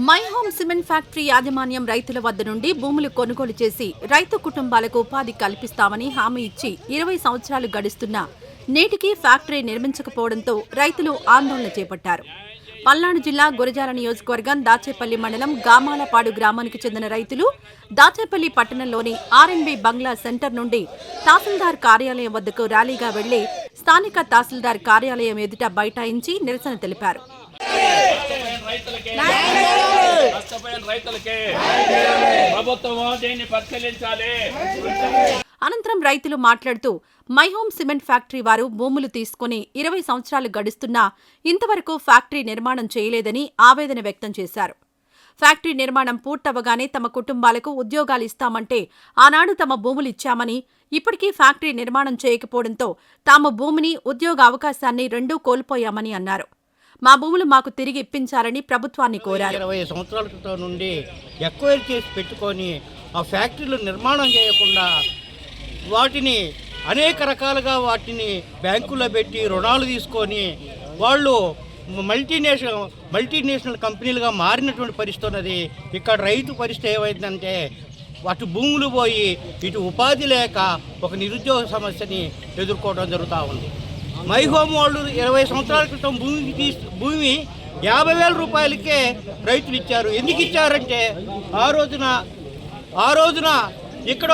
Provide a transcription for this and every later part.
My home cement factory యాజమాన్యం రైతుల వద్ద నుండి భూములు కొనుగోలు చేసి రైతు కుటుంబాలకు ఉపాధి కల్పిస్తామని హామీ ఇచ్చి 20 సంవత్సరాలు గడుస్తున్నా నేటికి ఫ్యాక్టరీ నిర్మించకపోవడంతో రైతులు ఆందోళన చేపట్టారు. పల్నాడు జిల్లా గురజాల నియోజకవర్గం దాచేపల్లి మండలం గామాలపాడు గ్రామానికి చెందిన రైతులు దాచేపల్లి పట్టణంలోని ఆర్ఎన్బి బంగ్లా సెంటర్ నుండి తహసీల్దార్ కార్యాలయం వద్దకు ర్యాలీగా వెళ్లి స్థానిక తహసీల్దార్ కార్యాలయం ఎదుట బైఠాయించి నిరసన తెలిపారు. అనంతరం రైతులు మాట్లాడుతూ మై హోమ్ సిమెంట్ ఫ్యాక్టరీ వారు భూములు తీసుకుని 20 సంవత్సరాలు గడుస్తున్నా ఇంతవరకు ఫ్యాక్టరీ నిర్మాణం చేయలేదని ఆవేదన వ్యక్తం చేశారు. ఫ్యాక్టరీ నిర్మాణం పూర్తవగానే తమ కుటుంబాలకు ఉద్యోగాలు ఇస్తామంటే ఆనాడు తమ భూములు ఇచ్చామని, ఇప్పటికీ ఫ్యాక్టరీ నిర్మాణం చేయకపోవడంతో తాము భూమిని, ఉద్యోగ అవకాశాన్ని రెండూ కోల్పోయామని అన్నారు. మా భూములు మాకు తిరిగి ఇప్పించాలని ప్రభుత్వాన్ని కోరారు. 20 సంవత్సరాల క్రితం నుండి ఎక్వైర్ చేసి పెట్టుకొని ఆ ఫ్యాక్టరీలు నిర్మాణం చేయకుండా వాటిని అనేక రకాలుగా వాటిని బ్యాంకుల్లో పెట్టి రుణాలు తీసుకొని వాళ్ళు మల్టీనేషనల్ కంపెనీలుగా మారినటువంటి పరిస్థితి ఉన్నది. ఇక్కడ రైతు పరిస్థితి ఏమైందంటే అటు భూములు పోయి ఇటు ఉపాధి లేక ఒక నిరుద్యోగ సమస్యని ఎదుర్కోవడం జరుగుతూ ఉంది. మై హోమ్ వాళ్ళు 20 సంవత్సరాల క్రితం భూమి 50,000 రూపాయలకే రైతులు ఇచ్చారు. ఎందుకు ఇచ్చారంటే ఆ రోజున ఇక్కడ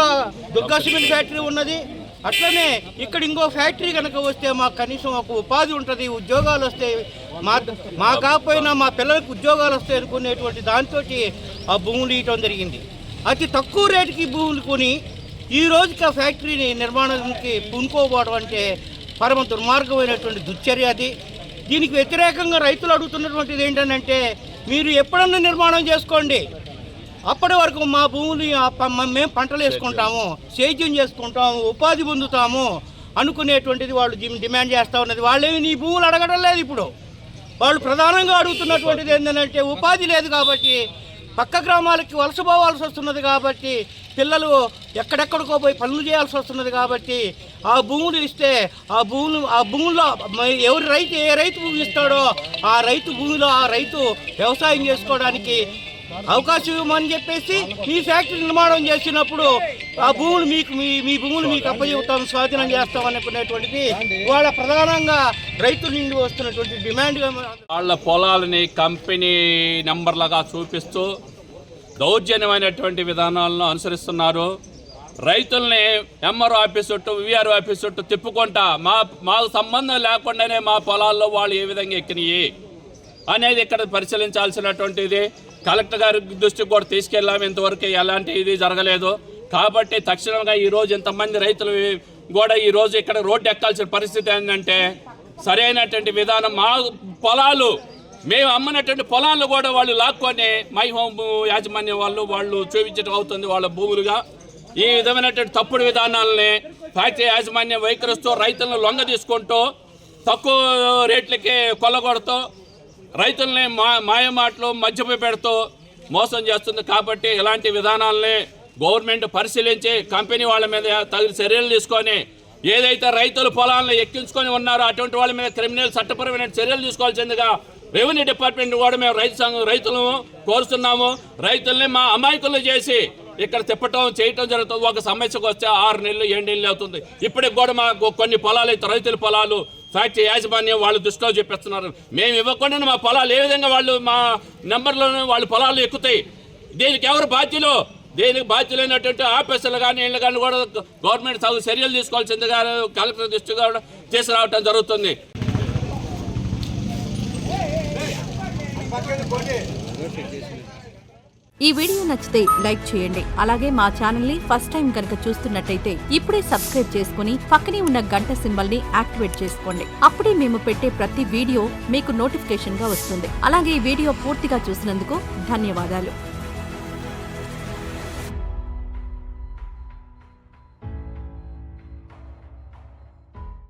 దుర్గా సిమెంట్ ఫ్యాక్టరీ ఉన్నది. అట్లనే ఇక్కడ ఇంకో ఫ్యాక్టరీ కనుక వస్తే మాకు కనీసం ఒక ఉపాధి ఉంటుంది, ఉద్యోగాలు వస్తాయి, మా కాకపోయినా మా పిల్లలకు ఉద్యోగాలు వస్తాయి అనుకునేటువంటి దాంతో ఆ భూములు ఇవ్వడం జరిగింది. అతి తక్కువ రేటుకి భూములు కొని ఈ రోజుకి ఆ ఫ్యాక్టరీని నిర్మాణానికి పూనుకోపోవడం అంటే పరమ దుర్మార్గమైనటువంటి దుశ్చర్య అది. దీనికి వ్యతిరేకంగా రైతులు అడుగుతున్నటువంటిది ఏంటంటే మీరు ఎప్పుడన్నా నిర్మాణం చేసుకోండి, అప్పటి వరకు మా భూములు మేము పంటలు వేసుకుంటాము, సేద్యం చేసుకుంటాము, ఉపాధి పొందుతాము అనుకునేటువంటిది వాళ్ళు డిమాండ్ చేస్తూ ఉన్నది. వాళ్ళేమి నీ భూములు అడగడం లేదు. ఇప్పుడు వాళ్ళు ప్రధానంగా అడుగుతున్నటువంటిది ఏంటంటే ఉపాధి లేదు కాబట్టి, పక్క గ్రామాలకి వలస పోవాల్సి వస్తున్నది కాబట్టి, పిల్లలు ఎక్కడెక్కడికో పోయి పనులు చేయాల్సి వస్తున్నది కాబట్టి ఆ భూములు ఇస్తే ఆ భూముల్లో ఏ రైతు భూమి ఇస్తాడో ఆ రైతు భూమిలో ఆ రైతు వ్యవసాయం చేసుకోవడానికి అవకాశం ఇవ్వమని చెప్పేసి ఈ ఫ్యాక్టరీ నిర్మాణం చేసినప్పుడు ఆ భూములు మీ భూములు మీకు అప్పచెబుతాం, స్వాధీనం చేస్తాం అనుకునేటువంటిది వాళ్ళ ప్రధానంగా రైతుల నుండి వస్తున్నటువంటి డిమాండ్. వాళ్ళ పొలాలని కంపెనీ నెంబర్లుగా చూపిస్తూ దౌర్జన్యమైనటువంటి విధానాలను అనుసరిస్తున్నారు. రైతుల్ని ఎంఆర్ఓ ఆఫీస్ చుట్టూ, విఆర్ఓ ఆఫీస్ చుట్టూ తిప్పుకుంటా మాకు సంబంధం లేకుండానే మా పొలాల్లో వాళ్ళు ఏ విధంగా ఎక్కినాయి అనేది ఇక్కడ పరిశీలించాల్సినటువంటిది. కలెక్టర్ గారి దృష్టికి కూడా తీసుకెళ్ళాము, ఇంతవరకు ఎలాంటి ఇది జరగలేదు. కాబట్టి తక్షణంగా ఈరోజు ఇంతమంది రైతులు కూడా ఈరోజు ఇక్కడ రోడ్డు ఎక్కాల్సిన పరిస్థితి ఏంటంటే సరైనటువంటి విధానం మా పొలాలు మేము అమ్మినటువంటి పొలాలను కూడా వాళ్ళు లాక్కొని మై హోమ్ యాజమాన్యం వాళ్ళు చూపించడం అవుతుంది వాళ్ళ భూములుగా. ఈ విధమైనటువంటి తప్పుడు విధానాలని ఫ్యాక్టరీ యాజమాన్యం వైఖరిస్తూ రైతులను లొంగ తీసుకుంటూ తక్కువ రేట్లకే కొల్లగొడుతూ రైతుల్ని మాయమాటలు మధ్యపై పెడుతూ మోసం చేస్తుంది. కాబట్టి ఇలాంటి విధానాలని గవర్నమెంట్ పరిశీలించి కంపెనీ వాళ్ళ మీద తగిన చర్యలు తీసుకొని ఏదైతే రైతులు పొలాలను ఎక్కించుకొని ఉన్నారో అటువంటి వాళ్ళ మీద క్రిమినల్ చట్టపరమైన చర్యలు తీసుకోవాల్సిందిగా రెవెన్యూ డిపార్ట్మెంట్ కూడా మేము రైతులను కోరుతున్నాము. రైతుల్ని మా అమాయకులు చేసి ఇక్కడ తిప్పటం చేయటం జరుగుతుంది. ఒక సమస్యకు వస్తే 6 నెలలు 7 నెలలు అవుతుంది. ఇప్పటికి కూడా మాకు కొన్ని పొలాలు అయితే రైతుల పొలాలు ఫ్యాక్టరీ యాజమాన్యం వాళ్ళు దృష్టిలో చెప్పిస్తున్నారు. మేము ఇవ్వకుండా మా పొలాలు ఏ విధంగా వాళ్ళు మా నెంబర్లోనే వాళ్ళ పొలాలు ఎక్కుతాయి. దీనికి ఎవరు బాధ్యులు? దీనికి బాధ్యులైనటువంటి ఆఫీసర్లు కానీ ఇళ్ళు కానీ కూడా గవర్నమెంట్ తగు చర్యలు తీసుకోవాల్సిందిగా కలెక్టర్ దృష్టిగా తీసుకురావటం జరుగుతుంది. ఈ వీడియో నచ్చితే లైక్ చేయండి. అలాగే మా ఛానల్ ని ఫస్ట్ టైం కనుక చూస్తున్నట్టయితే ఇప్పుడే సబ్స్క్రైబ్ చేసుకుని పక్కనే ఉన్న గంట సింబల్ ని యాక్టివేట్ చేసుకోండి. అప్పుడే మేము పెట్టే ప్రతి వీడియో మీకు నోటిఫికేషన్ గా వస్తుంది. అలాగే ఈ వీడియో పూర్తిగా చూసినందుకు ధన్యవాదాలు.